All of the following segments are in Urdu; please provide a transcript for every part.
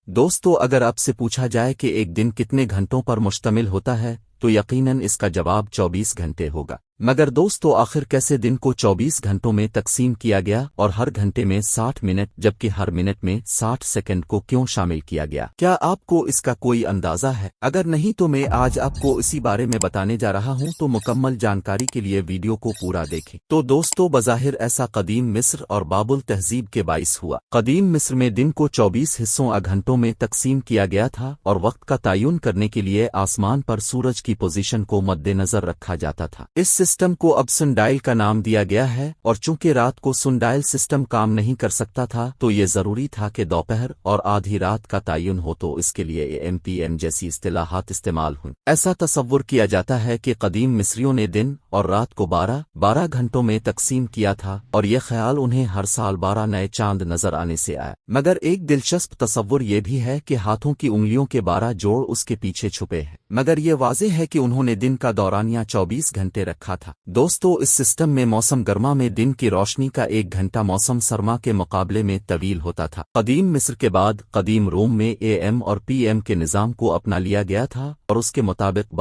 دوستو اگر آپ سے پوچھا جائے کہ ایک دن کتنے گھنٹوں پر مشتمل ہوتا ہے تو یقیناً اس کا جواب 24 گھنٹے ہوگا۔ مگر دوستو آخر کیسے دن کو 24 گھنٹوں میں تقسیم کیا گیا اور ہر گھنٹے میں 60 منٹ جبکہ ہر منٹ میں 60 سیکنڈ کو کیوں شامل کیا گیا؟ کیا آپ کو اس کا کوئی اندازہ ہے؟ اگر نہیں تو میں آج آپ کو اسی بارے میں بتانے جا رہا ہوں، تو مکمل جانکاری کے لیے ویڈیو کو پورا دیکھیں۔ تو دوستو بظاہر ایسا قدیم مصر اور بابل تہذیب کے باعث ہوا۔ قدیم مصر میں دن کو 24 حصوں گھنٹوں میں تقسیم کیا گیا تھا اور وقت کا تعین کرنے کے لیے آسمان پر سورج کی پوزیشن کو مد نظر رکھا جاتا تھا۔ اس سسٹم کو اب سن ڈائل کا نام دیا گیا ہے، اور چونکہ رات کو سن ڈائل سسٹم کام نہیں کر سکتا تھا تو یہ ضروری تھا کہ دوپہر اور آدھی رات کا تعین ہو، تو اس کے لیے AM/PM جیسی اصطلاحات استعمال ہوئیں۔ ایسا تصور کیا جاتا ہے کہ قدیم مصریوں نے دن اور رات کو 12 گھنٹوں میں تقسیم کیا تھا، اور یہ خیال انہیں ہر سال 12 نئے چاند نظر آنے سے آیا۔ مگر ایک دلچسپ تصور یہ بھی ہے کہ ہاتھوں کی انگلیوں کے 12 جوڑ اس کے پیچھے چھپے ہیں، مگر یہ واضح ہے کہ انہوں نے دن کا دورانیہ 24 گھنٹے رکھا تھا۔ دوستو اس سسٹم میں موسم گرما میں دن کی روشنی کا 1 گھنٹہ موسم سرما کے مقابلے میں طویل ہوتا تھا۔ قدیم مصر کے بعد قدیم روم میں AM اور PM کے نظام کو اپنا لیا گیا تھا، اور اس کے مطابق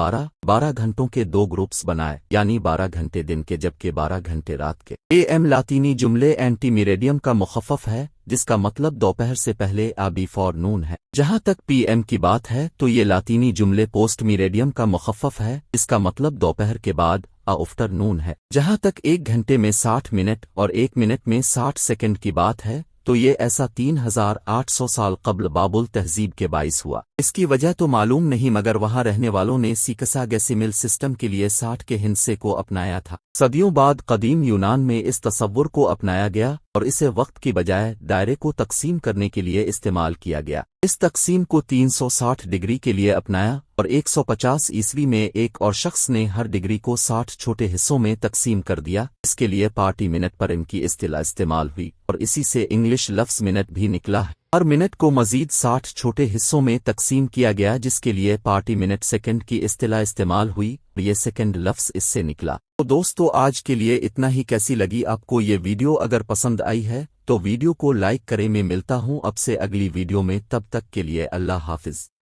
12 گھنٹوں کے 2 گروپس بنائے، یعنی 12 گھنٹے دن کے جبکہ 12 گھنٹے رات کے۔ AM لاطینی جملے اینٹی میریڈیم کا مخفف ہے، جس کا مطلب دوپہر سے پہلے بیفور نون ہے۔ جہاں تک PM کی بات ہے تو یہ لاطینی جملے پوسٹ میریڈیم کا مخفف ہے، اس کا مطلب دوپہر کے بعد آفٹر نون ہے۔ جہاں تک 1 گھنٹے میں 60 منٹ اور 1 منٹ میں 60 سیکنڈ کی بات ہے تو یہ ایسا 3800 سال قبل بابل تہذیب کے باعث ہوا۔ اس کی وجہ تو معلوم نہیں، مگر وہاں رہنے والوں نے سیکساگیسیمل سسٹم کے لیے 60 کے ہندسے کو اپنایا تھا۔ صدیوں بعد قدیم یونان میں اس تصور کو اپنایا گیا اور اسے وقت کی بجائے دائرے کو تقسیم کرنے کے لیے استعمال کیا گیا۔ اس تقسیم کو 360 ڈگری کے لیے اپنایا، اور 150 عیسوی میں ایک اور شخص نے ہر ڈگری کو 60 چھوٹے حصوں میں تقسیم کر دیا۔ اس کے لیے پارٹی منٹ پر ان کی اصطلاح استعمال ہوئی، اور اسی سے انگلش لفظ منٹ بھی نکلا ہے۔ ہر منٹ کو مزید 60 چھوٹے حصوں میں تقسیم کیا گیا، جس کے لیے پارٹی منٹ سیکنڈ کی اصطلاح استعمال ہوئی، اور یہ سیکنڈ لفظ اس سے نکلا۔ تو دوستو آج کے لیے اتنا ہی۔ کیسی لگی آپ کو یہ ویڈیو؟ اگر پسند آئی ہے تو ویڈیو کو لائک کریں۔ میں ملتا ہوں اب سے اگلی ویڈیو میں، تب تک کے لیے اللہ حافظ۔